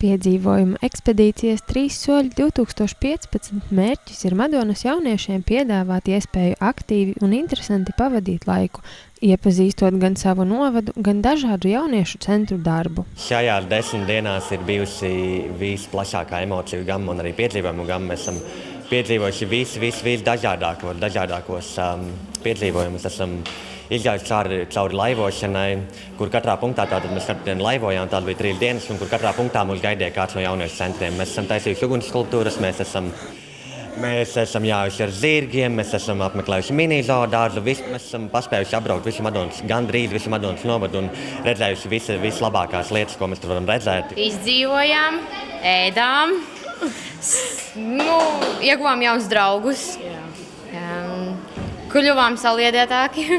Piedzīvojuma ekspedīcijas 3 soļi 2015 mērķis ir Madonas jauniešiem piedāvāt iespēju aktīvi un interesanti pavadīt laiku, iepazīstot gan savu novadu, gan dažādu jauniešu centru darbu. Šajās 10 dienās ir bijusi visplašākā emociju gama un arī piedzīvojumu gama. Mēs esam piedzīvojuši visdažādākos piedzīvojumus. Esam izgājuši cauri laivošanai, kur katrā punktā tātad mēs katru dienu laivojām, tāda bija 3 dienas, un kur katrā punktā mums gaidīja kāds no jauniešu centriem. Mēs esam taisījuši ugunsskulptūras, mēs esam jājuši ar zirgiem, mēs esam apmeklējuši mini-zoodārzu, mēs esam paspējuši apbraukt gandrīz visu Madonas novadu un redzējuši vislabākās lietas, ko mēs tur varam redzēt. Izdzīvojām, ēdām, ieguvām jaunus draugus, kļuvām saliedētāki.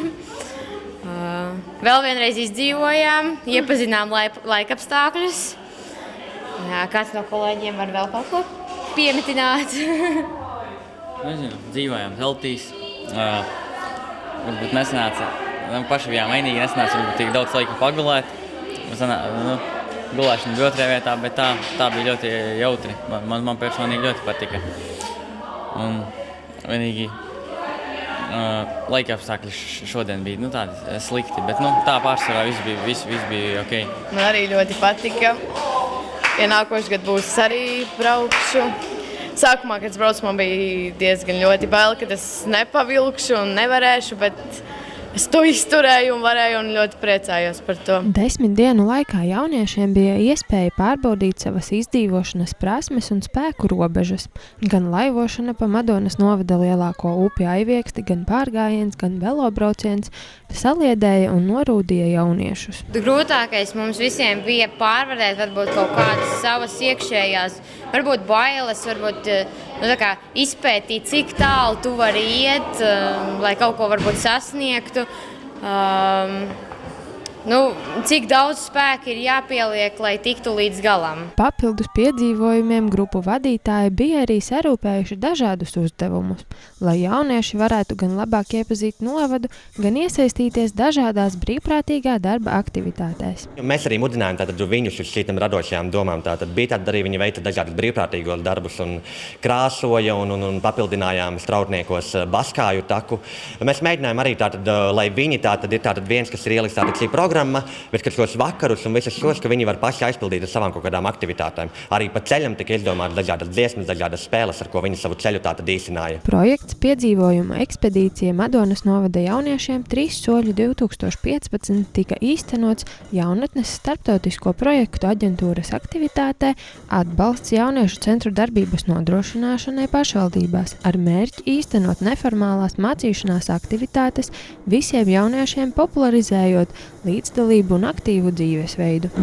Vēl vienreiz izdzīvojām, iepazinām laikapstākļus. Kāds no kolēģiem var vēl kaut ko piemetināt? Nezinu, dzīvojām Zeltīs. Varbūt nesanāca, paši bijām vainīgi, nesanāca varbūt tik daudz laika pagulēt. Gulēšana bija otrajā vietā, bet tā bija ļoti jautri. Man personīgi ļoti patika. Un vienīgi laika apstākļi šodien bija tādi slikti, bet tā pārsvarā viss bija ok. Man arī ļoti patika. Ja nākošais gads būs arī braukšu. Sākumā, kad es braucu, man bija diezgan ļoti bail, ka es nepavilkšu un nevarēšu, bet es to izturēju un varēju un ļoti priecājos par to. 10 dienu laikā jauniešiem bija iespēja pārbaudīt savas izdzīvošanas prasmes un spēku robežas. Gan laivošana pa Madonas novada lielāko upi Aivieksti, gan pārgājiens, gan velobrauciens saliedēja un norūdīja jauniešus. Grūtākais mums visiem bija pārvarēt varbūt kaut kādas savas iekšējās, varbūt bailes, varbūt izpētīt, cik tālu tu vari iet, lai kaut ko varbūt sasniegtu. Cik daudz spēka ir jāpieliek, lai tiktu līdz galam. Papildus piedzīvojumiem grupu vadītāji bija arī sarūpējuši dažādus uzdevumus, lai jaunieši varētu gan labāk iepazīt novadu, gan iesaistīties dažādās brīvprātīgā darba aktivitātēs. Mēs arī mudinājām viņus uz šīm radošajām domām. Tātad bija arī viņi veica dažādus brīvprātīgos darbus un krāsoja un papildinājām strautniekos baskāju taku. Mēs mēģinājām arī lai viņi ir viens, kas ir ieliks šī programma, bet ka šos vakarus un visus šos, ka viņi var paši aizpildīt ar savām kaut kādām aktivitātēm. Arī pa ceļam tika izdomātas dažādas dziesmas, dažādas spēles, ar ko viņi savu ceļu īsināja. Projekts Piedzīvojuma ekspedīcija Madonas novada jauniešiem 3 soļi 2015 tika īstenots Jaunatnes starptautisko projektu aģentūras aktivitātē Atbalsts jauniešu centru darbības nodrošināšanai pašvaldībās ar mērķi īstenot neformālās mācīšanās aktivitātes visiem jauniešiem popularizējot līdzdalību un aktīvu dzīvesveidu.